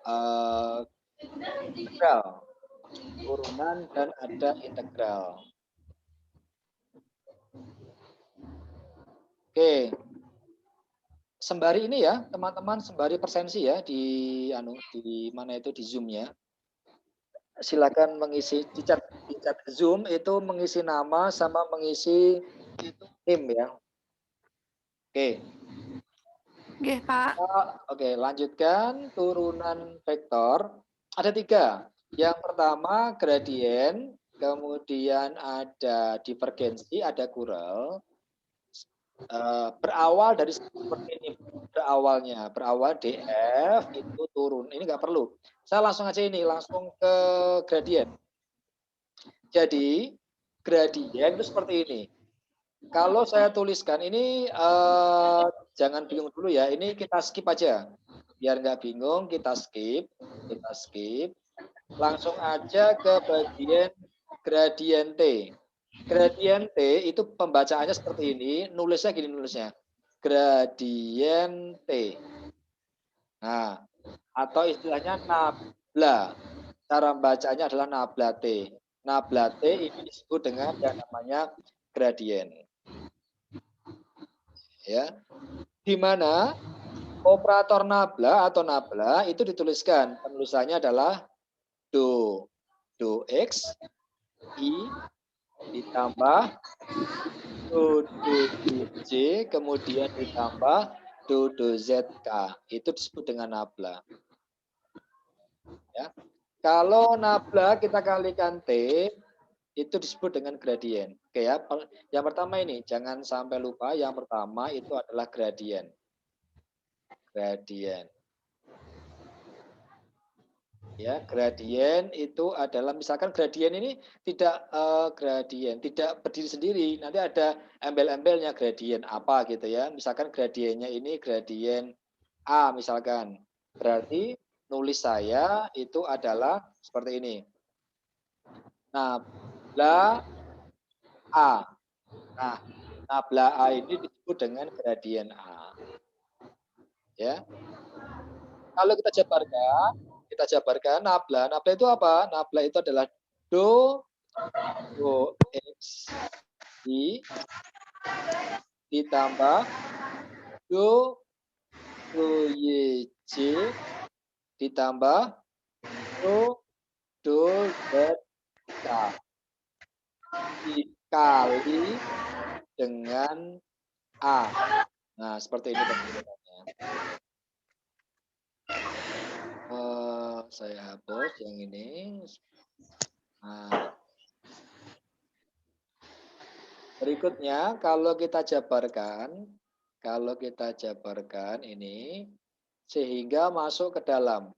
eh, integral. Turunan dan ada integral. Oke. Sembari ini ya, teman-teman, sembari persensi ya di mana itu di Zoom-nya. Silakan mengisi di chat Zoom itu mengisi nama sama mengisi NIM ya. Oke. Oke, Pak. Oke, lanjutkan turunan vektor. Ada 3. Yang pertama gradien, kemudian ada divergensi, ada kural. Berawal dari seperti ini, berawal df itu turun. Ini nggak perlu. Saya langsung aja ini, langsung ke gradien. Jadi gradien itu seperti ini. Kalau saya tuliskan ini jangan bingung dulu ya. Ini kita skip aja. Biar nggak bingung, kita skip. Langsung aja ke bagian gradien T. Gradien T itu pembacaannya seperti ini. Nulisnya gini nulisnya. Gradien T. Nah, atau istilahnya nabla. Cara membacanya adalah nabla T. Nabla T ini disebut dengan yang namanya gradien. Ya, di mana operator nabla atau nabla itu dituliskan penulisannya adalah do x i ditambah do j kemudian ditambah do zk, itu disebut dengan nabla. Ya, kalau nabla kita kalikan t itu disebut dengan gradien. Oke ya, yang pertama ini jangan sampai lupa, yang pertama itu adalah gradien. Ya, gradien itu adalah misalkan gradien ini tidak gradien, tidak berdiri sendiri. Nanti ada embel-embelnya gradien apa gitu ya. Misalkan gradiennya ini gradien A misalkan. Berarti nulis saya itu adalah seperti ini. Nabla A. Nah, nabla A ini disebut dengan gradien A. Ya. Kalau kita jabarkan nabla. Nabla itu apa? Nabla itu adalah do x i ditambah do y j ditambah do z k dikali dengan a. Nah, seperti ini bentukannya. Saya hapus yang ini. Nah, berikutnya kalau kita jabarkan ini sehingga masuk ke dalam.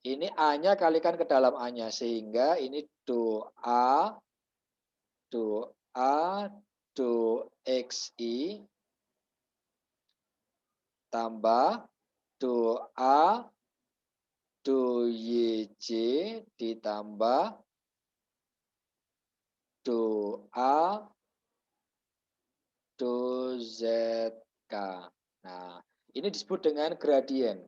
Ini A-nya kalikan ke dalam A-nya sehingga ini do xi tambah do yj ditambah do zk. Nah, ini disebut dengan gradien.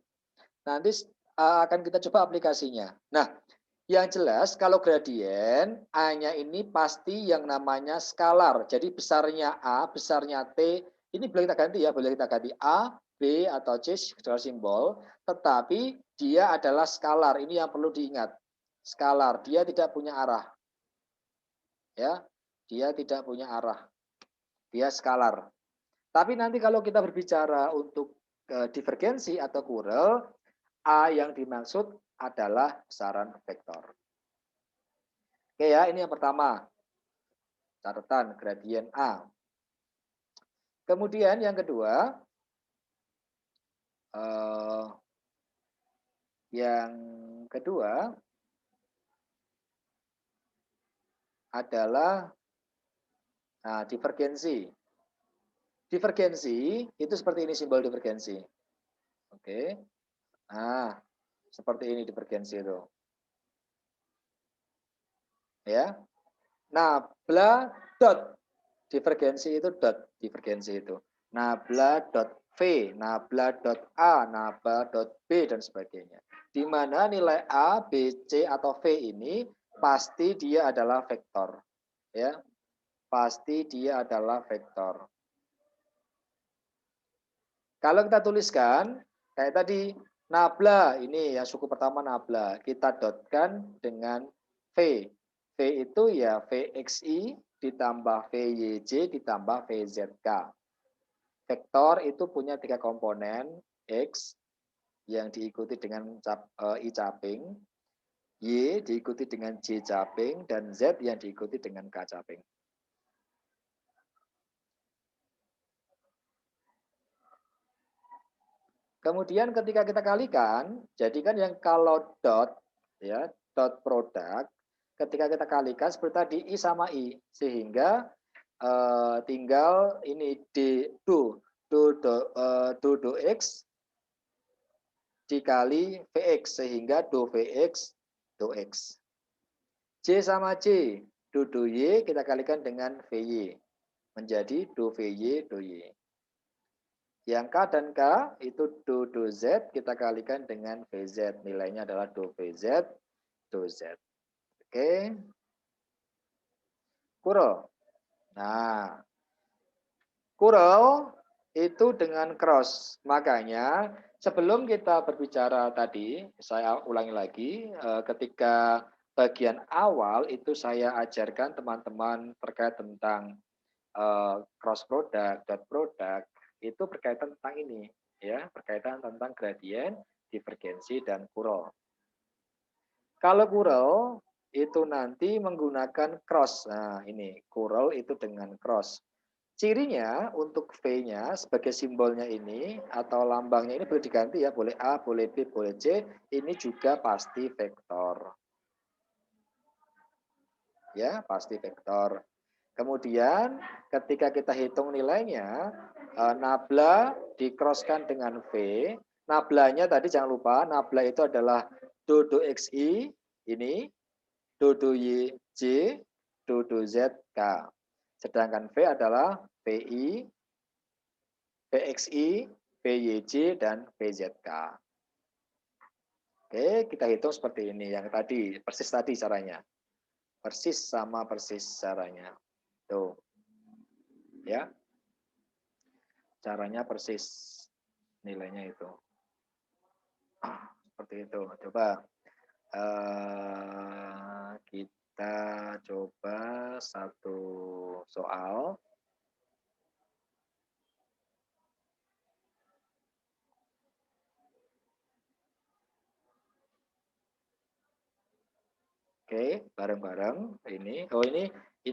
Nanti akan kita coba aplikasinya. Nah, yang jelas kalau gradien A-nya ini pasti yang namanya skalar. Jadi besarnya A, besarnya T, ini boleh kita ganti ya, boleh kita ganti A, B atau C secara simbol, tetapi dia adalah skalar. Ini yang perlu diingat. Skalar, dia tidak punya arah. Ya, dia tidak punya arah. Dia skalar. Tapi nanti kalau kita berbicara untuk divergensi atau kural, A yang dimaksud adalah besaran vektor. Oke ya, ini yang pertama. Catatan gradien A. Kemudian yang kedua, adalah divergensi. Divergensi itu seperti ini simbol divergensi. Oke. Nah, seperti ini divergensi itu. Ya. Nabla dot. Divergensi itu dot, divergensi itu. Nabla dot V, nabla.A, nabla.B, dan sebagainya. Di mana nilai A, B, C, atau V ini pasti dia adalah vektor. Ya, pasti dia adalah vektor. Kalau kita tuliskan, kayak tadi, nabla, ini yang suku pertama nabla, kita dotkan dengan V. V itu ya VXI ditambah VYJ ditambah VZK. Vektor itu punya 3 komponen, X yang diikuti dengan I caping, Y diikuti dengan J caping, dan Z yang diikuti dengan K caping. Kemudian ketika kita kalikan, jadi kan yang kalau dot, ya dot produk, ketika kita kalikan seperti tadi I sama I, sehingga tinggal ini do X dikali Vx, sehingga do Vx, do X. J sama J, do Y kita kalikan dengan Vy, menjadi do Vy, do Y. Yang K dan K itu do Z kita kalikan dengan VZ. Nilainya adalah do VZ, do Z. Oke. Kurel. Nah, kurel itu dengan cross. Makanya sebelum kita berbicara tadi, saya ulangi lagi, ketika bagian awal itu saya ajarkan teman-teman terkait tentang cross product, dot product, itu berkaitan tentang ini, ya, berkaitan tentang gradien, divergensi, dan kurel. Kalau kurel itu nanti menggunakan cross. Nah, ini kurel itu dengan cross. Cirinya untuk V-nya sebagai simbolnya ini atau lambangnya ini boleh diganti ya, boleh A, boleh B, boleh C, ini juga pasti vektor. Ya, pasti vektor. Kemudian ketika kita hitung nilainya, nabla dicrosskan dengan V. Nablanya tadi jangan lupa, nabla itu adalah do XI, ini, do YJ, do ZK. Sedangkan V adalah VI, VXI, VYJ, dan VZK. Oke, kita hitung seperti ini. Yang tadi, persis tadi caranya. Persis sama persis caranya. Tuh. Ya. Caranya persis nilainya itu. Seperti itu. Coba kita coba satu soal. Oke, bareng-bareng ini. Oh, ini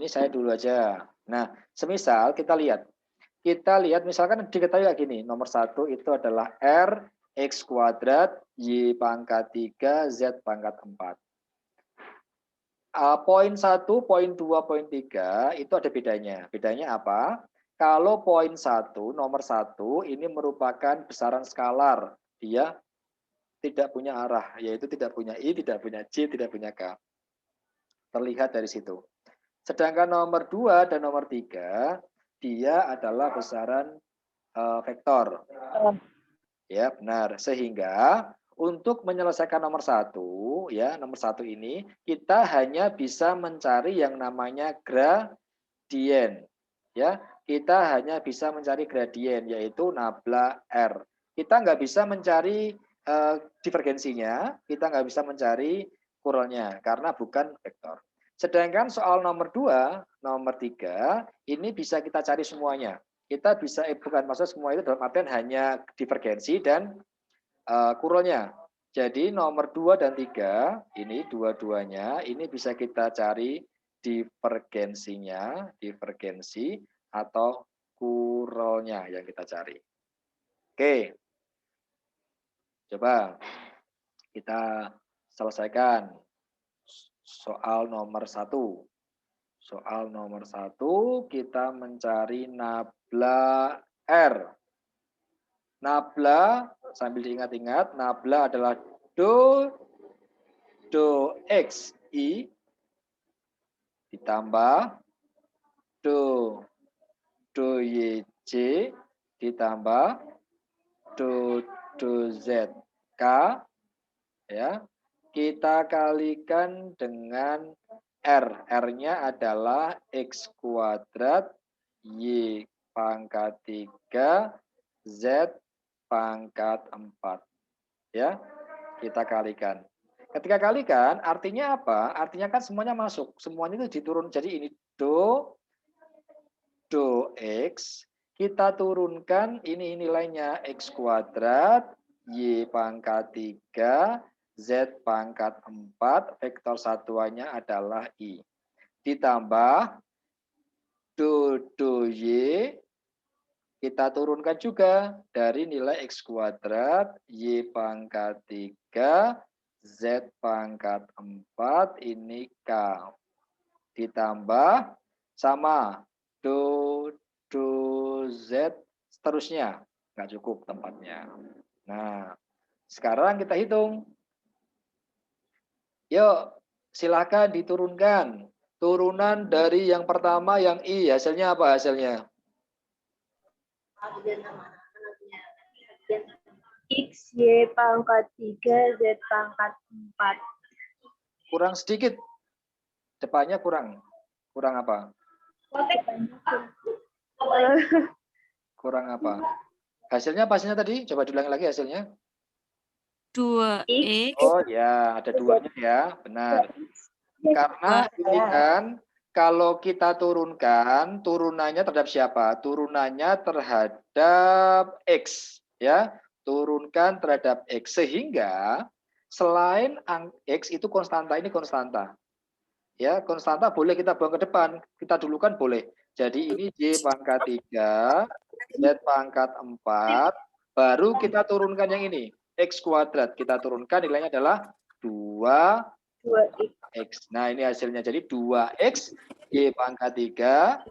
saya dulu aja. Nah, semisal kita lihat misalkan diketahui kayak gini, nomor 1 itu adalah R X kuadrat Y pangkat 3 Z pangkat 4. Poin 1, poin 2, poin 3 itu ada bedanya. Bedanya apa? Kalau poin 1, nomor 1 ini merupakan besaran skalar. Dia tidak punya arah, yaitu tidak punya I, tidak punya J, tidak punya K. Terlihat dari situ. Sedangkan nomor 2 dan nomor 3, dia adalah besaran vektor. Ya, benar. Sehingga untuk menyelesaikan nomor 1, ya, nomor 1 ini kita hanya bisa mencari yang namanya gradien. Ya, kita hanya bisa mencari gradien, yaitu nabla R. Kita nggak bisa mencari divergensinya, kita nggak bisa mencari kurelnya karena bukan vektor. Sedangkan soal nomor 2, nomor 3, ini bisa kita cari semuanya. Kita bisa bukan maksud semua itu dalam artian hanya divergensi dan kurelnya. Jadi nomor 2 dan 3 ini dua-duanya ini bisa kita cari divergensinya, divergensi atau kurelnya yang kita cari. Oke. Coba kita selesaikan soal nomor 1. Soal nomor 1 kita mencari nabla R. Nabla, sambil diingat-ingat, nabla adalah do XI ditambah do YJ ditambah do ZK, ya, kita kalikan dengan R. R-nya adalah X kuadrat Y pangkat 3 Z pangkat 4. Ya, kita kalikan. Ketika kalikan, artinya apa? Artinya kan semuanya masuk. Semuanya itu diturun. Jadi ini do X. Kita turunkan ini nilainya X kuadrat, Y pangkat 3, Z pangkat 4. Vektor satuannya adalah I. Ditambah do Y. Kita turunkan juga dari nilai X kuadrat, Y pangkat 3, Z pangkat 4, ini K. Ditambah sama do Z, seterusnya. Nggak cukup tempatnya. Nah, sekarang kita hitung. Yuk, silakan diturunkan. Turunan dari yang pertama, yang I, hasilnya apa hasilnya? X, Y pangkat 3, Z pangkat 4. Kurang sedikit. Depannya kurang. Kurang apa? Kurang apa? Hasilnya pastinya tadi? Coba diulangi lagi hasilnya. 2X. Oh ya, ada duanya ya. Benar. Karena ini kan kalau kita turunkan, turunannya terhadap siapa? Turunannya terhadap X. Ya, turunkan terhadap X. Sehingga selain X itu konstanta, ini konstanta. Ya, konstanta boleh kita buang ke depan. Kita dulukan boleh. Jadi ini Y pangkat 3, Z pangkat 4. Baru kita turunkan yang ini. X kuadrat. Kita turunkan nilainya adalah 2X. Nah, ini hasilnya. Jadi 2X, Y pangkat 3,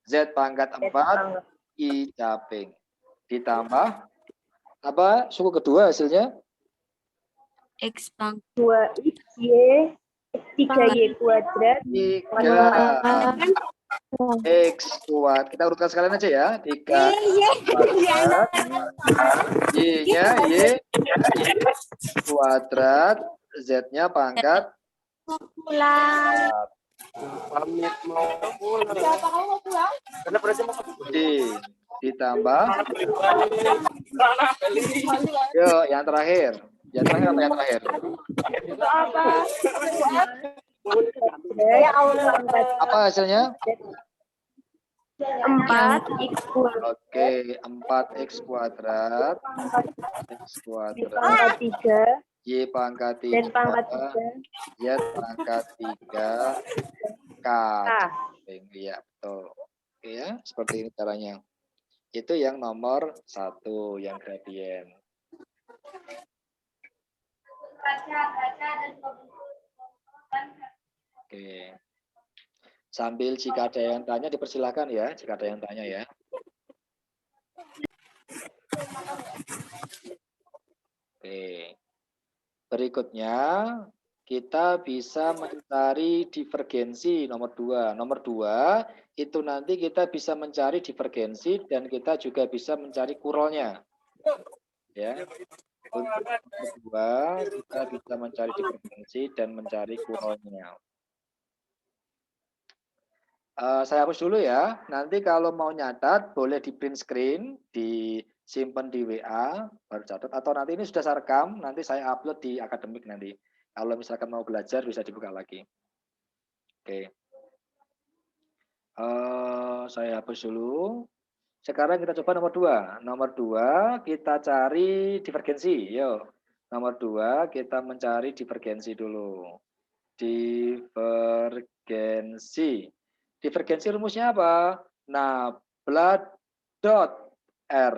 Z pangkat 4, I caping. Ditambah, apa suku kedua hasilnya? X pangkat 2X, Y, 3Y kuadrat. 3X kuadrat. Kita urutkan sekalian aja ya. 3 kuadrat. Y-nya Y kuadrat. Z-nya pangkat 4. Pamit mau pulang. Siapa kamu mau pulang? Karena berarti mau D ditambah. Yuk, yang terakhir. Yang terakhir apa yang terakhir? Apa hasilnya? 4X kuadrat. Oke, 4X kuadrat. X kuadrat. Pangkat 3. Y pangkat 3. Z pangkat 3. Z pangkat 3. K. Iya, betul. Oke ya, seperti ini caranya. Itu yang nomor 1, yang gradien. Oke. Sambil jika ada yang tanya dipersilakan ya, jika ada yang tanya ya. Oke. Berikutnya kita bisa mencari divergensi nomor 2. Nomor 2 itu nanti kita bisa mencari divergensi dan kita juga bisa mencari kuralnya. Ya. Untuk nomor 2 kita bisa mencari divergensi dan mencari kuralnya. Saya hapus dulu ya. Nanti kalau mau nyatat boleh di print screen, disimpan di WA, baru catat. Atau nanti ini sudah saya rekam, nanti saya upload di akademik nanti. Kalau misalkan mau belajar bisa dibuka lagi. Oke. Saya hapus dulu. Sekarang kita coba nomor 2. Nomor 2 kita cari divergensi. Yuk. Nomor 2 kita mencari divergensi dulu. Divergensi. Divergensi rumusnya apa? Nabla dot R.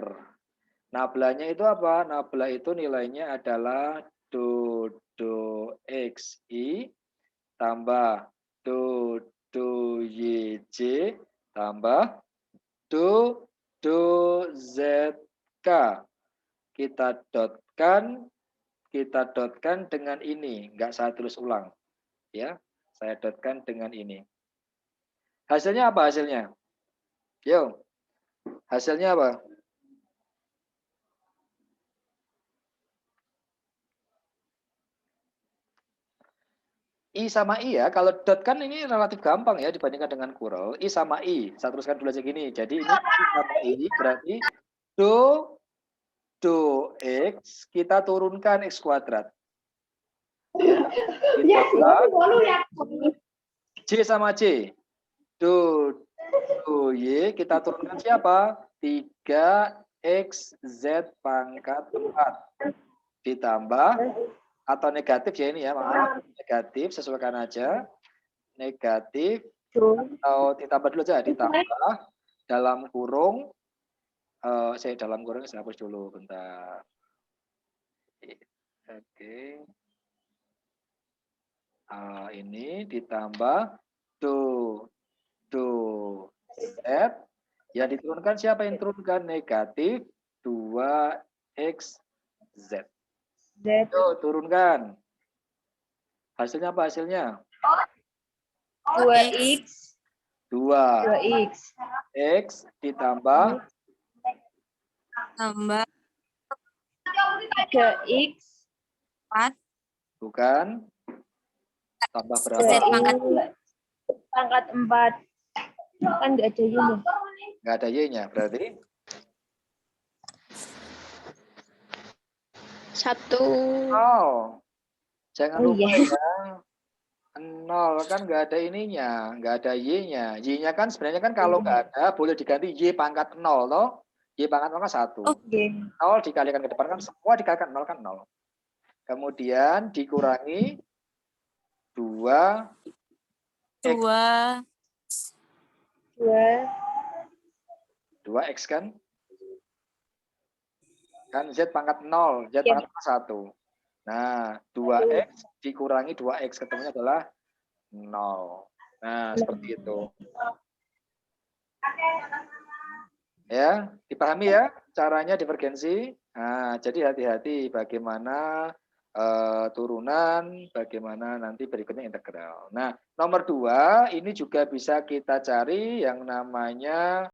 Nablanya itu apa? Nabla itu nilainya adalah do XI tambah do YJ tambah do ZK. Kita dotkan dengan ini. Enggak saya tulis ulang. Ya, saya dotkan dengan ini. Hasilnya apa hasilnya? Yo, hasilnya apa? I sama I ya, kalau dot kan ini relatif gampang ya dibandingkan dengan kurel. I sama I, saya teruskan dulu aja gini. Jadi ini I sama I berarti do X, kita turunkan X kuadrat. Ya, ditambah J sama J. Do Y, kita turunkan siapa? 3XZ pangkat 4. Ditambah atau negatif ya ini ya, maaf, negatif sesuaikan aja, negatif atau ditambah dulu aja, ditambah dalam kurung, saya dalam kurung saya hapus dulu bentar. Oke, ini ditambah do Z, yang diturunkan siapa yang turunkan? Negatif 2XZ. Yuk, turunkan. Hasilnya apa hasilnya? 2x 2. X ditambah tambah 3x bukan tambah Z berapa? pangkat 4. Kan nggak ada y-nya. Nggak ada y-nya, berarti 1. 0. Jangan Oh, lupa iya. ya. 0 kan nggak ada ininya, nggak ada y-nya. Y-nya kan sebenarnya kan kalau nggak ada boleh diganti y pangkat 0 toh. Y pangkat 0 kan 1. Oke. 0 dikalikan ke depan kan semua dikalikan 0 kan 0. Kemudian dikurangi 2 2x kan? Kan Z pangkat 0, Z pangkat 1. Nah, 2x dikurangi 2x ketemunya adalah 0. Nah, seperti itu. Ya, dipahami ya caranya divergensi. Nah, jadi hati-hati bagaimana turunan, bagaimana nanti berikutnya integral. Nah, nomor 2 ini juga bisa kita cari yang namanya